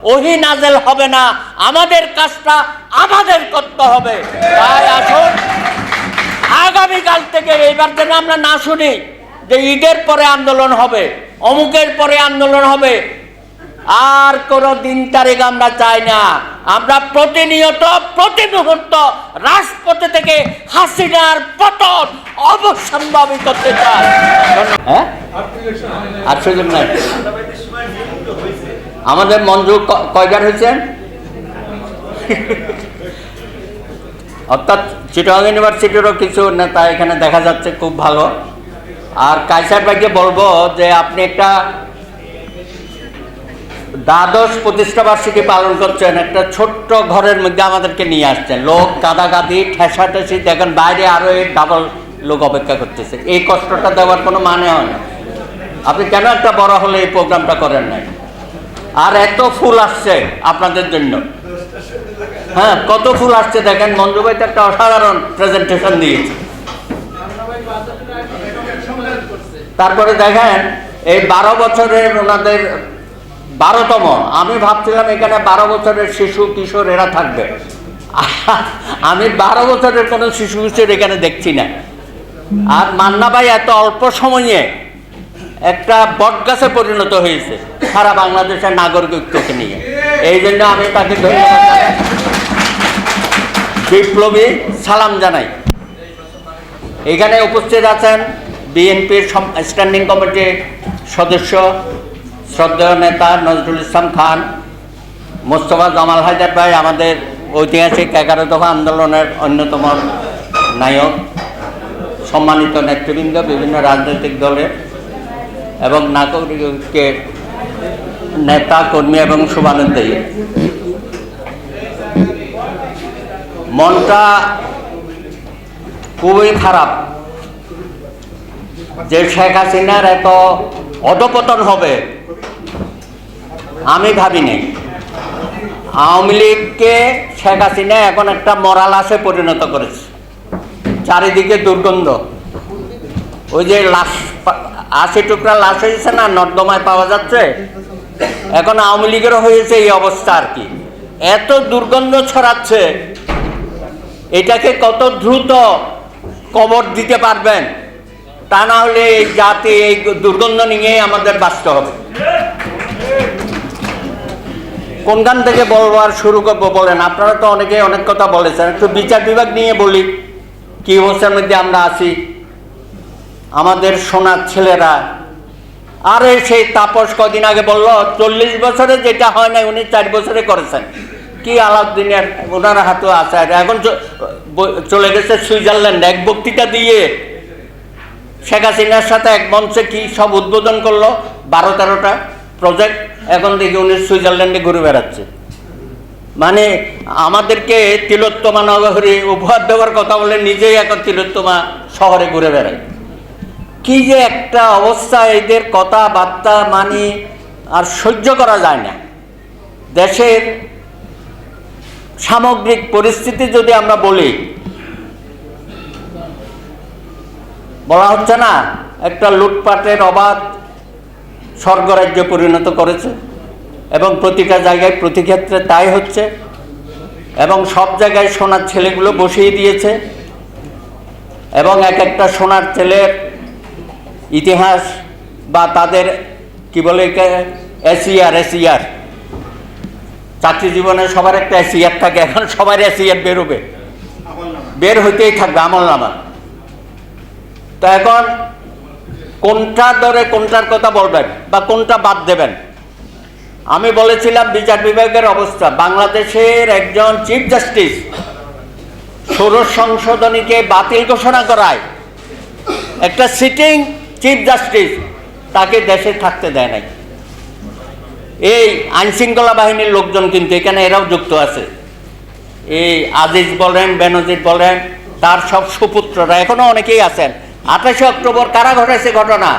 ওহী নাজেল হবে না, আমাদের কাজটা আমাদের করতে হবে। তাই আসুন আগামীকাল থেকে এইবার যেন আমরা না শুনি যে ঈদের পরে আন্দোলন হবে, অমুকের পরে আন্দোলন হবে। আর কোনো দিন তারিখ আমরা চাই না। আমরা প্রতিনিয়ত প্রতি মুহূর্ত রাজপথে থেকে হাসিনার পতন অবশ্যম্ভাবী করতে চাই। হ্যাঁ, আর সুযোগ নাই। আমাদের মঞ্জু কয়বার হয়েছেন? অর্থাৎ চিটাগাং ইউনিভার্সিটিরও কিছু নেতা এখানে দেখা যাচ্ছে, খুব ভালো। আর কায়সার ভাইকে বলবো যে আপনি একটা দ্বাদশ প্রতিষ্ঠাবার্ষিকী পালন করছেন, একটা ছোট্ট ঘরের মধ্যে আমাদেরকে নিয়ে আসছেন। লোক কাদাকাদি ঠেসাঠেসি দেখেন, বাইরে আরো এই ডাবল লোক অপেক্ষা করতেছে। এই কষ্টটা দেওয়ার কোনো মানে হয় না। আপনি কেন একটা বড় হলে এই প্রোগ্রামটা করেন নাই? আর এত ফুল আসছে আপনাদের জন্য। হ্যাঁ, কত ফুল আসছে দেখেন। মঞ্জু ভাই তো একটা অসাধারণ প্রেজেন্টেশন দিয়েছে। তারপরে দেখেন এই 12 বছরের ওনাদের 12তম, আমি ভাবছিলাম এখানে 12 বছরের শিশু কিশোর এরা থাকবে। আমি 12 বছরের কোনো শিশু কিশোর এখানে দেখছি না। আর মান্না ভাই এত অল্প সময়ে একটা বটগাছে পরিণত হয়েছে সারা বাংলাদেশের নাগরিকত্বকে নিয়ে। এই জন্য আমি তাকে ধন্যবাদ জানাই, বিপ্লবী সালাম জানাই। এখানে উপস্থিত আছেন বিএনপির স্ট্যান্ডিং কমিটির সদস্য শ্রদ্ধেয় নেতা নজরুল ইসলাম খান, মোস্তফা জামাল হায়দার ভাই, আমাদের ঐতিহাসিক 11 দফা আন্দোলনের অন্যতম নায়ক, সম্মানিত নেতৃবৃন্দ বিভিন্ন রাজনৈতিক দলের এবং নাগরিকের নেতা কর্মী এবং শুভানুধ্যায়ী। মনটা খুবই খারাপ যে শেখ হাসিনার এত অধপতন হবে আমি ভাবিনি। আওয়ামী লীগকে শেখ হাসিনা এখন একটা মরা লাশে পরিণত করেছে। চারিদিকে দুর্গন্ধ। ওই যে লাশ 80 টুকরা লাশ হয়েছে না, নর্দমায় পাওয়া যাচ্ছে, এখন আওয়ামী লীগেরও হয়েছে এই অবস্থা আর কি। এত দুর্গন্ধ ছড়াচ্ছে, এটাকে কত দ্রুত কবর দিতে পারবেন, তা না হলে এই জাতি এই দুর্গন্ধ নিয়ে আমাদের বাঁচতে হবে। কোনখান থেকে বলবো আর শুরু করবো বলেন? আপনারা তো অনেকে অনেক কথা বলেছেন। একটু বিচার বিভাগ নিয়ে বলি, কি অবস্থার মধ্যে আমরা আছি। আমাদের সোনার ছেলেরা, আরে সেই তাপস কদিন আগে বললো 40 বছরে যেটা হয় না উনি 4 বছরে করেছেন। কি আলাউদ্দিনের ওনার হাতেও আছে। এখন চলে গেছে সুইজারল্যান্ড, এক বক্তৃতা দিয়ে শেখ হাসিনার সাথে এক মঞ্চে কি সব উদ্বোধন করলো, 12-13টা প্রজেক্ট। এখন দেখি উনি সুইজারল্যান্ডে ঘুরে বেড়াচ্ছে। মানে আমাদেরকে তিলোত্তমা নগরী উপহার দেওয়ার কথা বলে নিজেই এখন তিলোত্তমা শহরে ঘুরে বেড়ায়। কি যে একটা অবস্থা, এদের কথাবার্তা মানে আর সহ্য করা যায় না। দেশের সামগ্রিক পরিস্থিতি যদি আমরা বলি, বলা হচ্ছে না একটা লুটপাটের অবাধ স্বর্গরাজ্যে পরিণত করেছে, এবং প্রতিটা জায়গায় প্রতি ক্ষেত্রে তাই হচ্ছে, এবং সব জায়গায় সোনার ছেলেগুলো বসিয়ে দিয়েছে, এবং এক একটা সোনার ছেলের ইতিহাস বা তাদের কি বলে এসিআর চাকরি জীবনে সবার একটা এসিআর থাকে। এখন সবার এসিআর বেরোবে, বের হইতেই থাকবে আমলনামা। তো এখন কোনটা ধরে কোনটার কথা বলবেন বা কোনটা বাদ দেবেন? আমি বলেছিলাম বিচার বিভাগের অবস্থা, বাংলাদেশের একজন চিফ জাস্টিস ষোড়শ সংশোধনীকে বাতিল ঘোষণা করায়, একটা সিটিং চিফ জাস্টিস তাকে দেশে থাকতে দেয় নাই। এই আইনশৃঙ্খলা বাহিনীর লোকজন কিন্তু এখানে এরাও যুক্ত আছে। এই আজিজ বলেন, বেনজির বলেন, তার সব সুপুত্ররা এখনো অনেকেই আছেন। 28 অক্টোবর কারা ঘটেছে ঘটনা,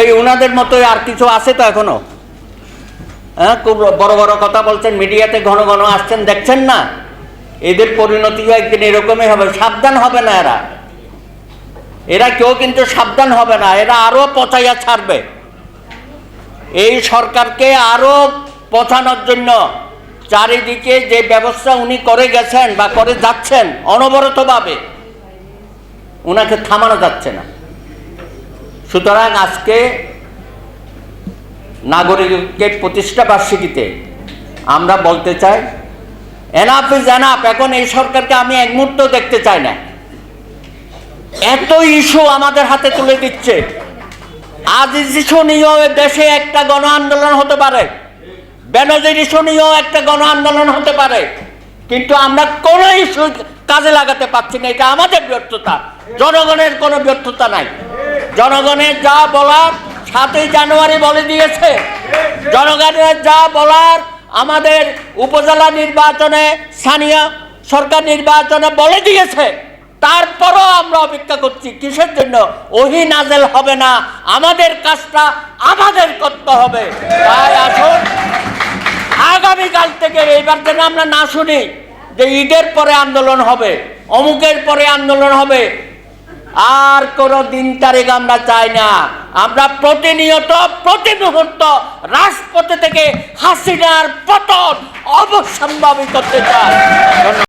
এই উনাদের মতোই আর কিছু আছে তো এখনো। হ্যাঁ, খুব বড় বড় কথা বলছেন, মিডিয়াতে ঘন ঘন আসছেন, দেখছেন না? এদের পরিণতিও একদিন এরকমই হবে। সাবধান হবে না এরা কেউ কিন্তু সাবধান হবে না। এরা আরো পচাইয়া ছাড়বে। এই সরকারকে আরো পৌঁছানোর জন্য চারিদিকে যে ব্যবস্থা উনি করে গেছেন বা করে যাচ্ছেন অনবরতভাবে, উনাকে থামানো যাচ্ছে না। সুতরাং আজকে নাগরিকের প্রতিষ্ঠা বার্ষিকীতে আমরা বলতে চাই, এনাফ ইজ এনাফ। এখন এই সরকারকে আমি এক মুহূর্ত দেখতে চাই না। এত ইস্যু আমাদের হাতে তুলে দিচ্ছে। আজ ইস্যু নিয়েও দেশে একটা গণ আন্দোলন হতে পারে, বেনজির ইস্যু নিয়েও একটা গণ আন্দোলন হতে পারে, কিন্তু আমরা কোনো ইস্যু কাজে লাগাতে পারছি না। এটা আমাদের ব্যর্থতা, জনগণের কোনো ব্যর্থতা নাই। জনগণের যা বলার 7ই জানুয়ারি বলে দিয়েছে। জনগণের যা বলার আমাদের উপজেলা নির্বাচনে, স্থানীয় সরকার নির্বাচনে বলে দিয়েছে। তারপরও আমরা অপেক্ষা করছি কিসের জন্য? ওহি নাজেল হবে না, আমাদের কাজটা আমাদের করতে হবে। তাই আসুন আগামীকাল থেকে, এইবার যেন আমরা না শুনি যে ঈদের পরে আন্দোলন হবে, অমুকের পরে আন্দোলন হবে। আর কোনো দিন তারিখ আমরা চাই না। আমরা প্রতিনিয়ত প্রতি মুহূর্ত রাজপথে থেকে হাসিনার পতন অবশ্যম্ভাবী করতে চাই।